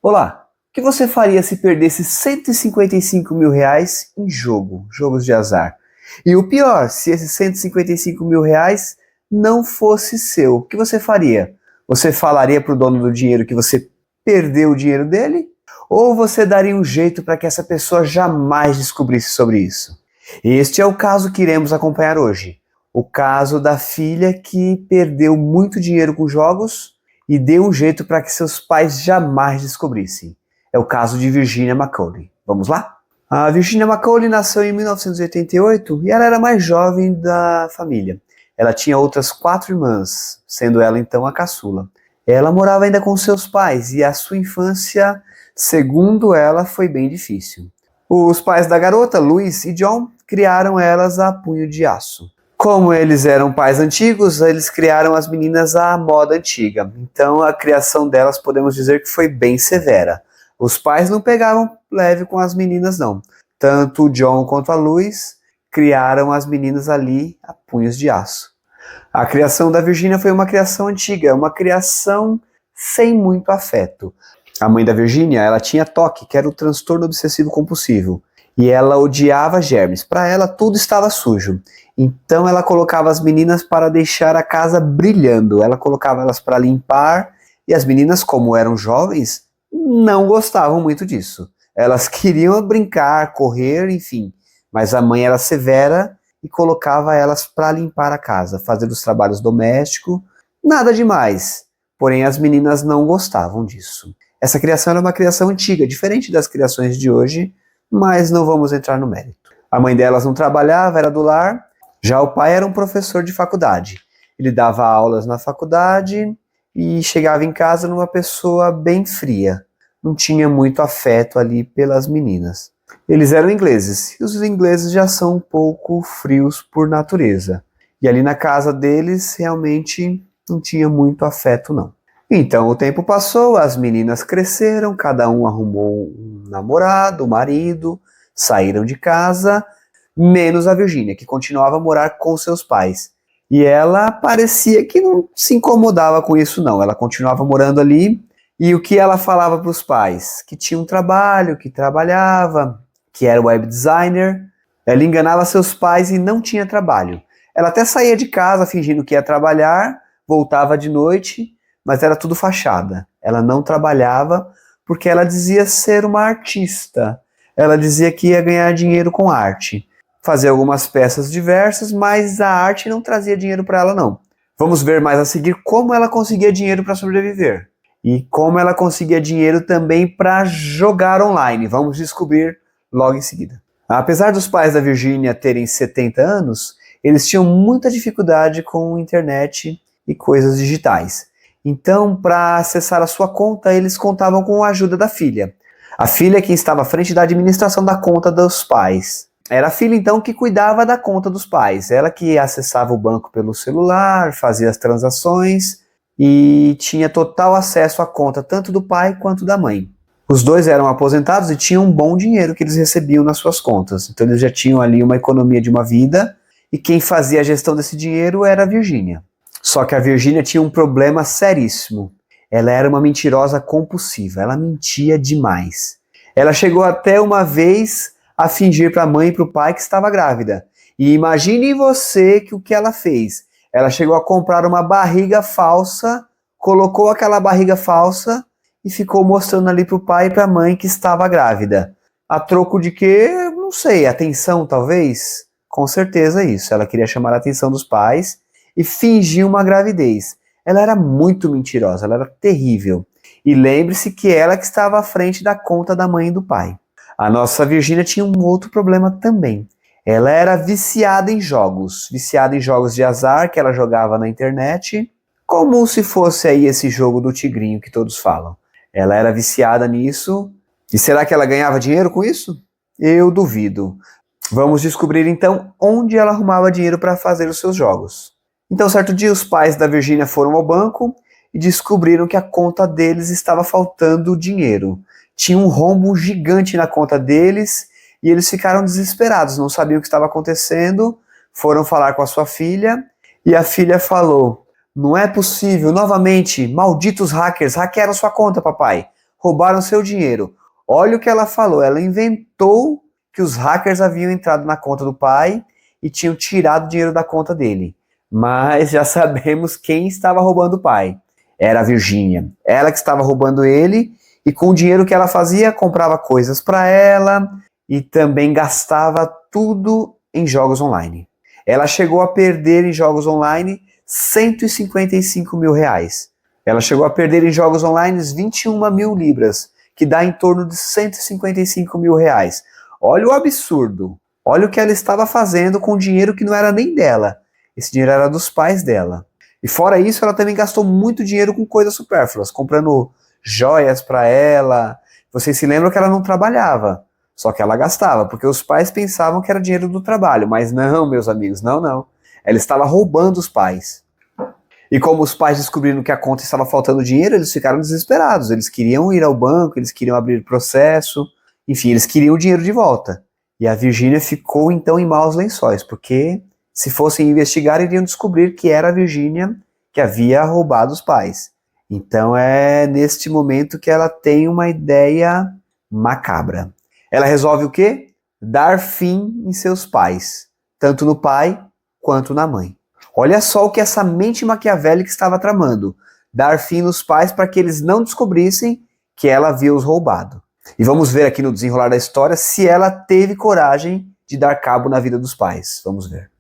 Olá, o que você faria se perdesse R$ 155 mil em jogos de azar? E o pior, se esses R$ 155 mil não fosse seu, o que você faria? Você falaria para o dono do dinheiro que você perdeu o dinheiro dele? Ou você daria um jeito para que essa pessoa jamais descobrisse sobre isso? Este é o caso que iremos acompanhar hoje. O caso da filha que perdeu muito dinheiro com jogos e deu um jeito para que seus pais jamais descobrissem. É o caso de Virginia Macaulay. Vamos lá? A Virginia Macaulay nasceu em 1988 e ela era a mais jovem da família. Ela tinha outras 4 irmãs, sendo ela então a caçula. Ela morava ainda com seus pais e a sua infância, segundo ela, foi bem difícil. Os pais da garota, Louis e John, criaram elas a punho de aço. Como eles eram pais antigos, eles criaram as meninas à moda antiga. Então a criação delas podemos dizer que foi bem severa. Os pais não pegavam leve com as meninas não. Tanto o John quanto a Louis criaram as meninas ali a punhos de aço. A criação da Virginia foi uma criação antiga, uma criação sem muito afeto. A mãe da Virginia, ela tinha TOC, que era o transtorno obsessivo compulsivo. E ela odiava germes. Para ela, tudo estava sujo. Então, ela colocava as meninas para deixar a casa brilhando. Ela colocava elas para limpar. E as meninas, como eram jovens, não gostavam muito disso. Elas queriam brincar, correr, enfim. Mas a mãe era severa e colocava elas para limpar a casa, fazer os trabalhos domésticos. Nada demais. Porém, as meninas não gostavam disso. Essa criação era uma criação antiga, diferente das criações de hoje, mas não vamos entrar no mérito. A mãe delas não trabalhava, era do lar. Já o pai era um professor de faculdade. Ele dava aulas na faculdade e chegava em casa numa pessoa bem fria. Não tinha muito afeto ali pelas meninas. Eles eram ingleses, e os ingleses já são um pouco frios por natureza. E ali na casa deles, realmente não tinha muito afeto não. Então o tempo passou, as meninas cresceram, cada um arrumou um namorado, um marido, saíram de casa, menos a Virginia, que continuava a morar com seus pais. E ela parecia que não se incomodava com isso não, ela continuava morando ali. E o que ela falava para os pais? Que tinha um trabalho, que trabalhava, que era web designer. Ela enganava seus pais e não tinha trabalho. Ela até saía de casa fingindo que ia trabalhar, voltava de noite, mas era tudo fachada. Ela não trabalhava porque ela dizia ser uma artista. Ela dizia que ia ganhar dinheiro com arte. Fazia algumas peças diversas, mas a arte não trazia dinheiro para ela não. Vamos ver mais a seguir como ela conseguia dinheiro para sobreviver. E como ela conseguia dinheiro também para jogar online. Vamos descobrir logo em seguida. Apesar dos pais da Virginia terem 70 anos, eles tinham muita dificuldade com internet e coisas digitais. Então, para acessar a sua conta, eles contavam com a ajuda da filha. A filha é quem estava à frente da administração da conta dos pais. Era a filha, então, que cuidava da conta dos pais. Ela que acessava o banco pelo celular, fazia as transações e tinha total acesso à conta tanto do pai quanto da mãe. Os dois eram aposentados e tinham um bom dinheiro que eles recebiam nas suas contas. Então eles já tinham ali uma economia de uma vida e quem fazia a gestão desse dinheiro era a Virginia. Só que a Virginia tinha um problema seríssimo. Ela era uma mentirosa compulsiva, ela mentia demais. Ela chegou até uma vez a fingir para a mãe e para o pai que estava grávida. E imagine você que o que ela fez. Ela chegou a comprar uma barriga falsa, colocou aquela barriga falsa e ficou mostrando ali para o pai e para a mãe que estava grávida. A troco de quê? Não sei, atenção talvez? Com certeza isso. Ela queria chamar a atenção dos pais e fingiu uma gravidez. Ela era muito mentirosa, ela era terrível. E lembre-se que ela que estava à frente da conta da mãe e do pai. A nossa Virginia tinha um outro problema também. Ela era viciada em jogos de azar que ela jogava na internet, como se fosse aí esse jogo do tigrinho que todos falam. Ela era viciada nisso. E será que ela ganhava dinheiro com isso? Eu duvido. Vamos descobrir então onde ela arrumava dinheiro para fazer os seus jogos. Então, certo dia, os pais da Virginia foram ao banco e descobriram que a conta deles estava faltando dinheiro. Tinha um rombo gigante na conta deles e eles ficaram desesperados, não sabiam o que estava acontecendo, foram falar com a sua filha e a filha falou: não é possível, novamente, malditos hackers, hackearam sua conta, papai. roubaram seu dinheiro. Olha o que ela falou, ela inventou que os hackers haviam entrado na conta do pai e tinham tirado o dinheiro da conta dele. Mas já sabemos quem estava roubando o pai. Era a Virgínia. Ela que estava roubando ele, e com o dinheiro que ela fazia, comprava coisas para ela e também gastava tudo em jogos online. Ela chegou a perder em jogos online 155 mil reais. Ela chegou a perder em jogos online 21 mil libras, que dá em torno de 155 mil reais. Olha o absurdo. Olha o que ela estava fazendo com dinheiro que não era nem dela. Esse dinheiro era dos pais dela. E fora isso, ela também gastou muito dinheiro com coisas supérfluas, comprando joias para ela. Vocês se lembram que ela não trabalhava, só que ela gastava, porque os pais pensavam que era dinheiro do trabalho. Mas não, meus amigos, não. Ela estava roubando os pais. E como os pais descobriram que a conta estava faltando dinheiro, eles ficaram desesperados. Eles queriam ir ao banco, eles queriam abrir processo, enfim, eles queriam o dinheiro de volta. E a Virgínia ficou então em maus lençóis, porque se fossem investigar, iriam descobrir que era a Virgínia que havia roubado os pais. Então é neste momento que ela tem uma ideia macabra. Ela resolve o quê? Dar fim em seus pais, tanto no pai quanto na mãe. Olha só o que essa mente maquiavélica estava tramando. Dar fim nos pais para que eles não descobrissem que ela havia os roubado. E vamos ver aqui no desenrolar da história se ela teve coragem de dar cabo na vida dos pais. Vamos ver.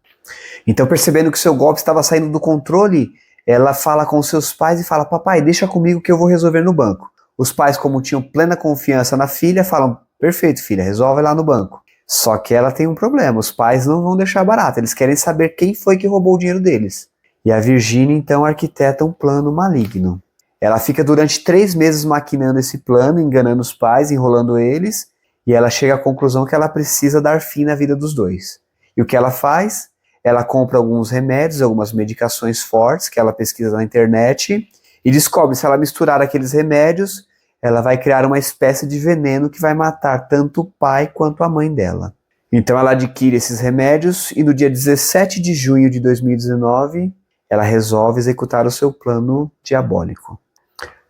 Então, percebendo que seu golpe estava saindo do controle, ela fala com seus pais e fala: papai, deixa comigo que eu vou resolver no banco. Os pais, como tinham plena confiança na filha, falam: perfeito, filha, resolve lá no banco. Só que ela tem um problema, os pais não vão deixar barato, eles querem saber quem foi que roubou o dinheiro deles. E a Virgínia então arquiteta um plano maligno. Ela fica durante 3 meses maquinando esse plano, enganando os pais, enrolando eles, e ela chega à conclusão que ela precisa dar fim na vida dos dois. E o que ela faz? Ela compra alguns remédios, algumas medicações fortes que ela pesquisa na internet e descobre se ela misturar aqueles remédios, ela vai criar uma espécie de veneno que vai matar tanto o pai quanto a mãe dela. Então ela adquire esses remédios e no dia 17 de junho de 2019, ela resolve executar o seu plano diabólico.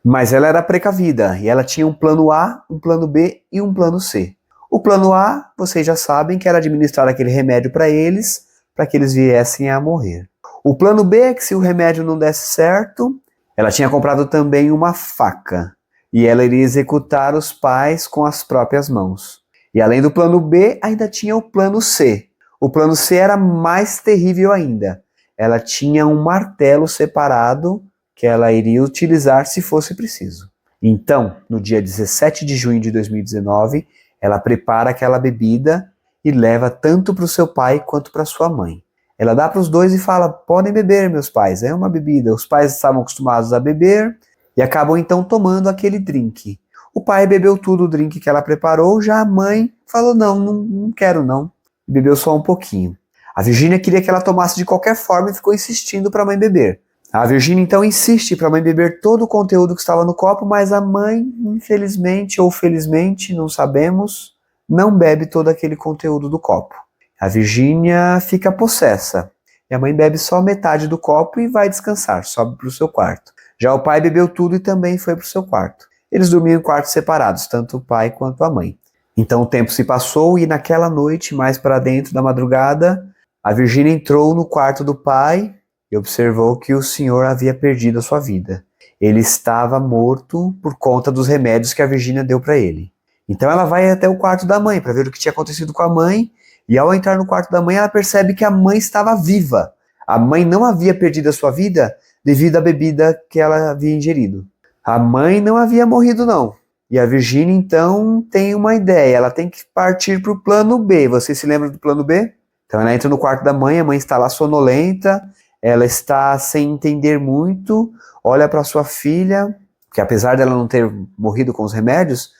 Mas ela era precavida e ela tinha um plano A, um plano B e um plano C. O plano A, vocês já sabem, que era administrar aquele remédio para que eles viessem a morrer. O plano B é que se o remédio não desse certo, ela tinha comprado também uma faca e ela iria executar os pais com as próprias mãos. E além do plano B, ainda tinha o plano C. O plano C era mais terrível ainda. Ela tinha um martelo separado que ela iria utilizar se fosse preciso. Então, no dia 17 de junho de 2019, ela prepara aquela bebida e leva tanto para o seu pai quanto para sua mãe. Ela dá para os dois e fala: podem beber, meus pais, é uma bebida. Os pais estavam acostumados a beber e acabam então tomando aquele drink. O pai bebeu tudo o drink que ela preparou, já a mãe falou: não quero não. E bebeu só um pouquinho. A Virgínia queria que ela tomasse de qualquer forma e ficou insistindo para a mãe beber. A Virgínia então insiste para a mãe beber todo o conteúdo que estava no copo, mas a mãe, infelizmente ou felizmente, não sabemos, não bebe todo aquele conteúdo do copo. A Virgínia fica possessa e a mãe bebe só metade do copo e vai descansar, sobe para o seu quarto. Já o pai bebeu tudo e também foi para o seu quarto. Eles dormiam em quartos separados, tanto o pai quanto a mãe. Então o tempo se passou e naquela noite, mais para dentro da madrugada, a Virgínia entrou no quarto do pai e observou que o senhor havia perdido a sua vida. Ele estava morto por conta dos remédios que a Virgínia deu para ele. Então ela vai até o quarto da mãe para ver o que tinha acontecido com a mãe, e ao entrar no quarto da mãe ela percebe que a mãe estava viva. A mãe não havia perdido a sua vida devido à bebida que ela havia ingerido. A mãe não havia morrido não. E a Virgínia então tem uma ideia, ela tem que partir para o plano B. Você se lembra do plano B? Então ela entra no quarto da mãe, a mãe está lá sonolenta, ela está sem entender muito, olha para sua filha, que apesar dela não ter morrido com os remédios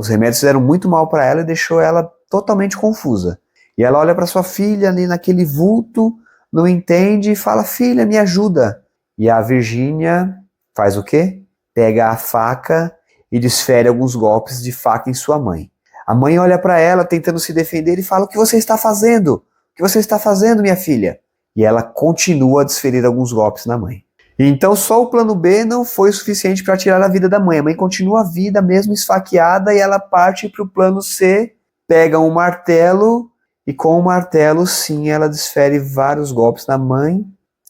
fizeram muito mal para ela e deixou ela totalmente confusa. E ela olha para sua filha ali naquele vulto, não entende e fala: filha, me ajuda. E a Virgínia faz o quê? Pega a faca e desfere alguns golpes de faca em sua mãe. A mãe olha para ela tentando se defender e fala: o que você está fazendo? O que você está fazendo, minha filha? E ela continua a desferir alguns golpes na mãe. Então só o plano B não foi suficiente para tirar a vida da mãe. A mãe continua viva, mesmo esfaqueada, e ela parte para o plano C, pega um martelo, e com o martelo, sim, ela desfere vários golpes na mãe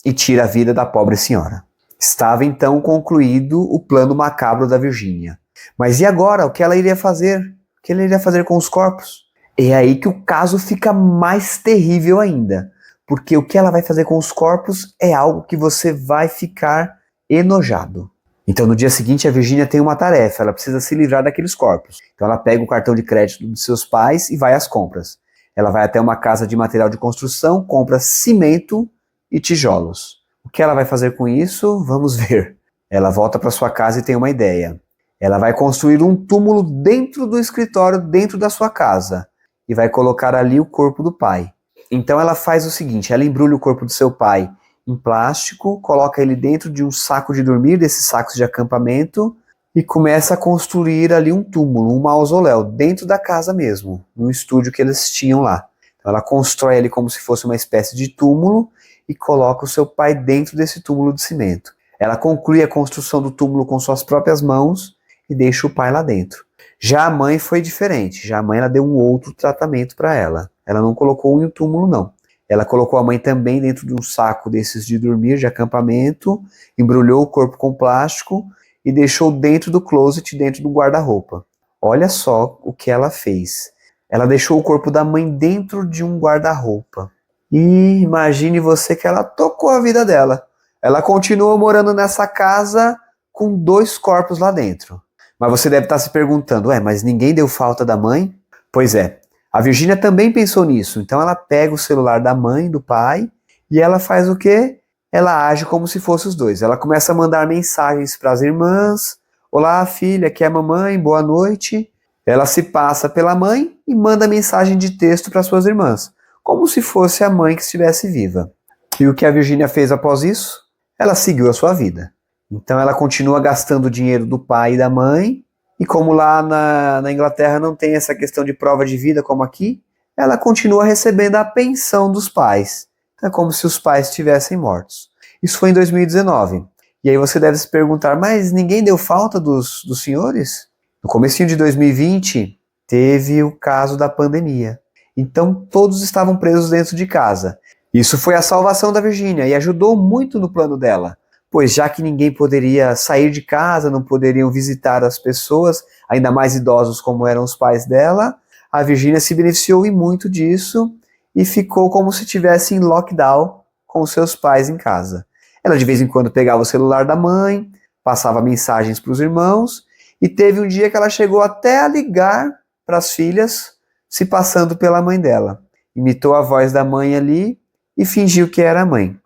e tira a vida da pobre senhora. Estava então concluído o plano macabro da Virgínia. Mas e agora? O que ela iria fazer? O que ela iria fazer com os corpos? É aí que o caso fica mais terrível ainda. Porque o que ela vai fazer com os corpos é algo que você vai ficar enojado. Então no dia seguinte a Virgínia tem uma tarefa, ela precisa se livrar daqueles corpos. Então ela pega o cartão de crédito dos seus pais e vai às compras. Ela vai até uma casa de material de construção, compra cimento e tijolos. O que ela vai fazer com isso? Vamos ver. Ela volta para sua casa e tem uma ideia. Ela vai construir um túmulo dentro do escritório, dentro da sua casa, e vai colocar ali o corpo do pai. Então ela faz o seguinte, ela embrulha o corpo do seu pai em plástico, coloca ele dentro de um saco de dormir, desses sacos de acampamento, e começa a construir ali um túmulo, um mausoléu, dentro da casa mesmo, no estúdio que eles tinham lá. Então ela constrói ali como se fosse uma espécie de túmulo e coloca o seu pai dentro desse túmulo de cimento. Ela conclui a construção do túmulo com suas próprias mãos e deixa o pai lá dentro. Já a mãe foi diferente, já a mãe ela deu um outro tratamento para ela. Ela não colocou em um túmulo, não. Ela colocou a mãe também dentro de um saco desses de dormir, de acampamento, embrulhou o corpo com plástico e deixou dentro do closet, dentro do guarda-roupa. Olha só o que ela fez. Ela deixou o corpo da mãe dentro de um guarda-roupa. E imagine você que ela tocou a vida dela. Ela continua morando nessa casa com 2 corpos lá dentro. Mas você deve estar se perguntando, mas ninguém deu falta da mãe? Pois é, a Virgínia também pensou nisso. Então ela pega o celular da mãe, do pai, e ela faz o quê? Ela age como se fossem os dois. Ela começa a mandar mensagens para as irmãs. Olá, filha, aqui é a mamãe, boa noite. Ela se passa pela mãe e manda mensagem de texto para suas irmãs, como se fosse a mãe que estivesse viva. E o que a Virgínia fez após isso? Ela seguiu a sua vida. Então ela continua gastando o dinheiro do pai e da mãe, e como lá na Inglaterra não tem essa questão de prova de vida como aqui, ela continua recebendo a pensão dos pais. É como se os pais estivessem mortos. Isso foi em 2019. E aí você deve se perguntar, mas ninguém deu falta dos senhores? No comecinho de 2020, teve o caso da pandemia. Então todos estavam presos dentro de casa. Isso foi a salvação da Virgínia e ajudou muito no plano dela. Pois já que ninguém poderia sair de casa, não poderiam visitar as pessoas, ainda mais idosos como eram os pais dela, a Virgínia se beneficiou e muito disso e ficou como se estivesse em lockdown com seus pais em casa. Ela de vez em quando pegava o celular da mãe, passava mensagens para os irmãos e teve um dia que ela chegou até a ligar para as filhas, se passando pela mãe dela. Imitou a voz da mãe ali e fingiu que era a mãe.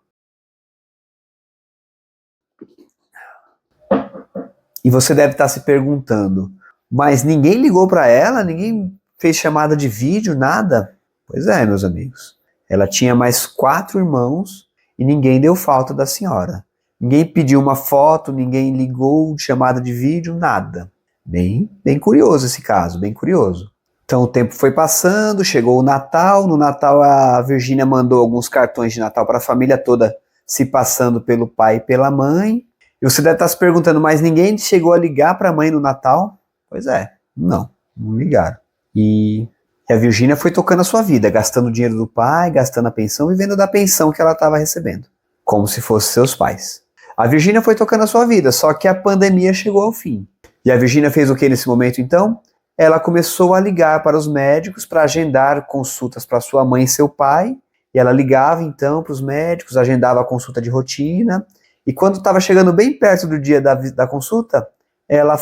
E você deve estar se perguntando, mas ninguém ligou para ela? Ninguém fez chamada de vídeo? Nada? Pois é, meus amigos. Ela tinha mais 4 irmãos e ninguém deu falta da senhora. Ninguém pediu uma foto, ninguém ligou de chamada de vídeo, nada. Bem curioso esse caso, bem curioso. Então o tempo foi passando, chegou o Natal. No Natal a Virgínia mandou alguns cartões de Natal para a família toda, se passando pelo pai e pela mãe. E você deve estar se perguntando, mas ninguém chegou a ligar para a mãe no Natal? Pois é, não ligaram. E a Virgínia foi tocando a sua vida, gastando o dinheiro do pai, gastando a pensão, vivendo da pensão que ela estava recebendo, como se fossem seus pais. A Virgínia foi tocando a sua vida, só que a pandemia chegou ao fim. E a Virgínia fez o que nesse momento então? Ela começou a ligar para os médicos para agendar consultas para sua mãe e seu pai. E ela ligava então para os médicos, agendava a consulta de rotina. E quando estava chegando bem perto do dia da consulta, ela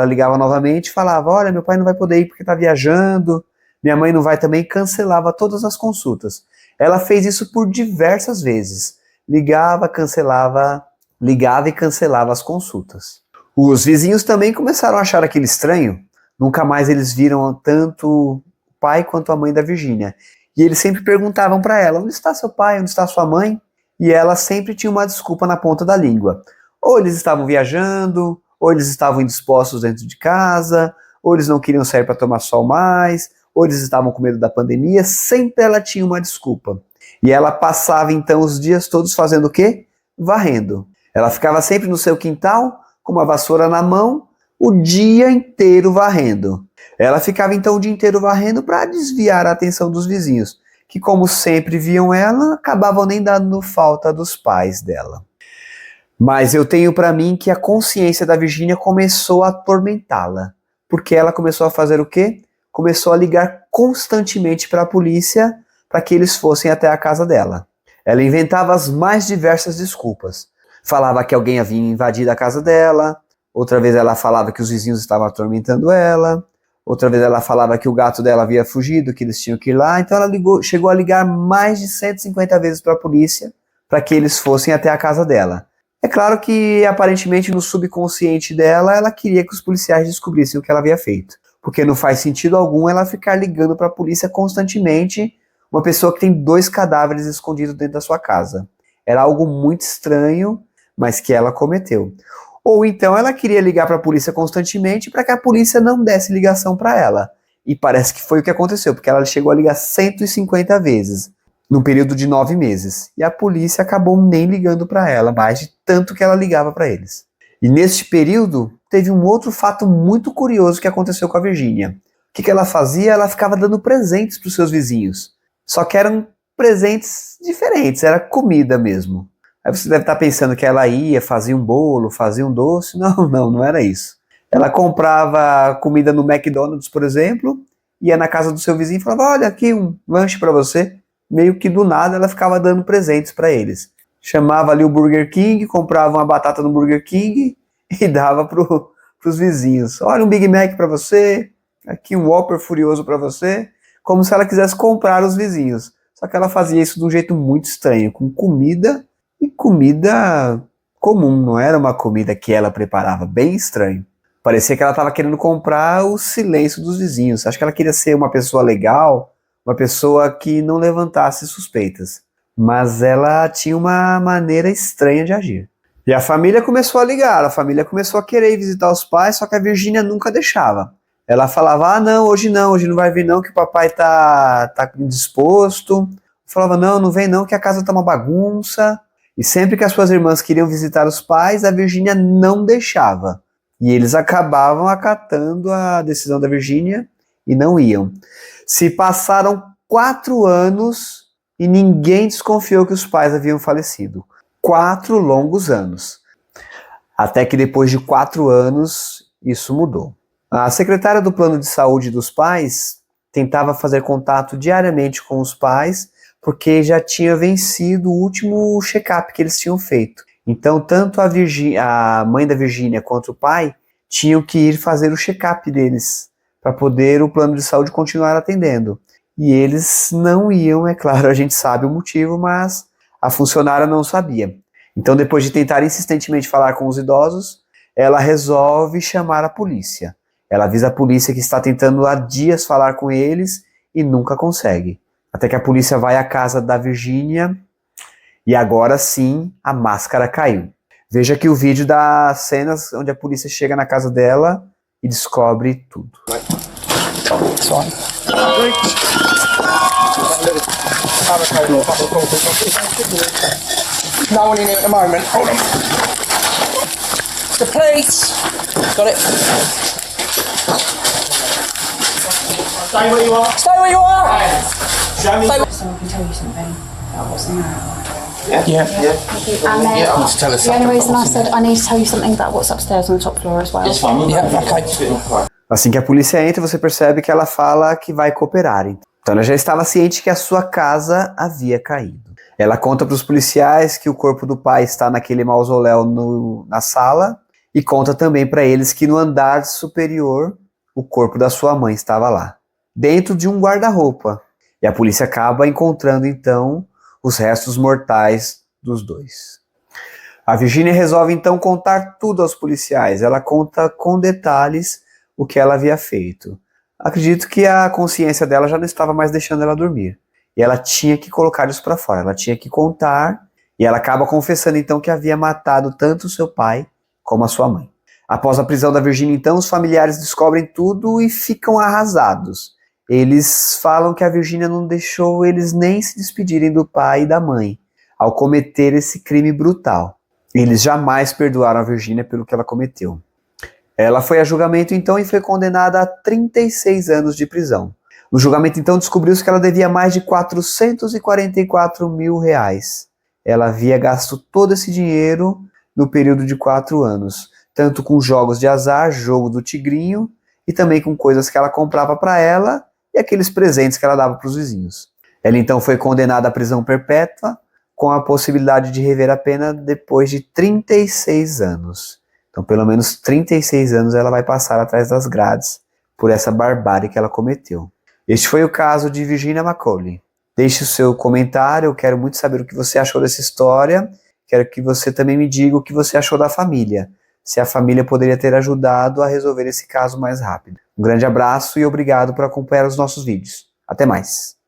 ligava novamente e falava, olha, meu pai não vai poder ir porque está viajando, minha mãe não vai também, cancelava todas as consultas. Ela fez isso por diversas vezes. Ligava e cancelava as consultas. Os vizinhos também começaram a achar aquilo estranho. Nunca mais eles viram tanto o pai quanto a mãe da Virgínia. E eles sempre perguntavam para ela, onde está seu pai, onde está sua mãe? E ela sempre tinha uma desculpa na ponta da língua. Ou eles estavam viajando, ou eles estavam indispostos dentro de casa, ou eles não queriam sair para tomar sol mais, ou eles estavam com medo da pandemia. Sempre ela tinha uma desculpa. E ela passava então os dias todos fazendo o quê? Varrendo. Ela ficava sempre no seu quintal, com uma vassoura na mão, o dia inteiro varrendo. Ela ficava então o dia inteiro varrendo para desviar a atenção dos vizinhos, que como sempre viam ela, acabavam nem dando falta dos pais dela. Mas eu tenho para mim que a consciência da Virgínia começou a atormentá-la, porque ela começou a fazer o quê? Começou a ligar constantemente para a polícia para que eles fossem até a casa dela. Ela inventava as mais diversas desculpas. Falava que alguém havia invadido a casa dela, outra vez ela falava que os vizinhos estavam atormentando ela, outra vez ela falava que o gato dela havia fugido, que eles tinham que ir lá. Então ela chegou a ligar mais de 150 vezes para a polícia para que eles fossem até a casa dela. É claro que, aparentemente, no subconsciente dela, ela queria que os policiais descobrissem o que ela havia feito. Porque não faz sentido algum ela ficar ligando para a polícia constantemente, uma pessoa que tem 2 cadáveres escondidos dentro da sua casa. Era algo muito estranho, mas que ela cometeu. Ou então ela queria ligar para a polícia constantemente para que a polícia não desse ligação para ela. E parece que foi o que aconteceu, porque ela chegou a ligar 150 vezes. Num período de 9 meses. E a polícia acabou nem ligando para ela, mais de tanto que ela ligava para eles. E neste período, teve um outro fato muito curioso que aconteceu com a Virgínia. O que ela fazia? Ela ficava dando presentes para os seus vizinhos. Só que eram presentes diferentes, era comida mesmo. Aí você deve estar pensando que ela ia, fazia um bolo, fazia um doce. Não era isso. Ela comprava comida no McDonald's, por exemplo, ia na casa do seu vizinho e falava, olha aqui um lanche para você. Meio que do nada ela ficava dando presentes para eles. Chamava ali o Burger King, comprava uma batata no Burger King e dava para os vizinhos. Olha um Big Mac para você, aqui um Whopper Furioso para você, como se ela quisesse comprar os vizinhos. Só que ela fazia isso de um jeito muito estranho, com comida e comida comum, não era uma comida que ela preparava, bem estranho. Parecia que ela estava querendo comprar o silêncio dos vizinhos. Acho que ela queria ser uma pessoa legal, uma pessoa que não levantasse suspeitas. Mas ela tinha uma maneira estranha de agir. E a família começou a ligar, a família começou a querer ir visitar os pais, só que a Virgínia nunca deixava. Ela falava, não, hoje não vai vir não, que o papai tá indisposto. Falava, não vem não, que a casa tá uma bagunça. E sempre que as suas irmãs queriam visitar os pais, a Virgínia não deixava. E eles acabavam acatando a decisão da Virgínia e não iam. Se passaram 4 anos e ninguém desconfiou que os pais haviam falecido. 4 longos anos. Até que depois de 4 anos, isso mudou. A secretária do plano de saúde dos pais tentava fazer contato diariamente com os pais, porque já tinha vencido o último check-up que eles tinham feito. Então, tanto a mãe da Virgínia quanto o pai tinham que ir fazer o check-up deles, para poder o plano de saúde continuar atendendo. E eles não iam, é claro, a gente sabe o motivo, mas a funcionária não sabia. Então, depois de tentar insistentemente falar com os idosos, ela resolve chamar a polícia. Ela avisa a polícia que está tentando há dias falar com eles e nunca consegue. Até que a polícia vai à casa da Virgínia e agora sim a máscara caiu. Veja aqui o vídeo das cenas onde a polícia chega na casa dela e descobre tudo. No one in here at the moment. Hold on. The police. Got it. Stay where you are. Stay where you are. Show me. Stay So I can tell you something about what's in there. Yeah. And then tell us the only something reason about I said I need to tell you something about what's upstairs on the top floor as well. It's fine. Yeah, okay. Assim que a polícia entra, você percebe que ela fala que vai cooperar. Então ela já estava ciente que a sua casa havia caído. Ela conta para os policiais que o corpo do pai está naquele mausoléu na sala e conta também para eles que no andar superior o corpo da sua mãe estava lá, dentro de um guarda-roupa. E a polícia acaba encontrando então os restos mortais dos dois. A Virgínia resolve então contar tudo aos policiais. Ela conta com detalhes o que ela havia feito. Acredito que a consciência dela já não estava mais deixando ela dormir. E ela tinha que colocar isso para fora, ela tinha que contar, e ela acaba confessando então que havia matado tanto o seu pai como a sua mãe. Após a prisão da Virgínia, então, os familiares descobrem tudo e ficam arrasados. Eles falam que a Virgínia não deixou eles nem se despedirem do pai e da mãe, ao cometer esse crime brutal. Eles jamais perdoaram a Virginia pelo que ela cometeu. Ela foi a julgamento então e foi condenada a 36 anos de prisão. No julgamento então descobriu-se que ela devia mais de 444 mil reais. Ela havia gasto todo esse dinheiro no período de 4 anos, tanto com jogos de azar, jogo do tigrinho, e também com coisas que ela comprava para ela e aqueles presentes que ela dava para os vizinhos. Ela então foi condenada à prisão perpétua, com a possibilidade de rever a pena depois de 36 anos. Então, pelo menos 36 anos ela vai passar atrás das grades por essa barbárie que ela cometeu. Este foi o caso de Virginia Macaulay. Deixe o seu comentário, eu quero muito saber o que você achou dessa história. Quero que você também me diga o que você achou da família. Se a família poderia ter ajudado a resolver esse caso mais rápido. Um grande abraço e obrigado por acompanhar os nossos vídeos. Até mais!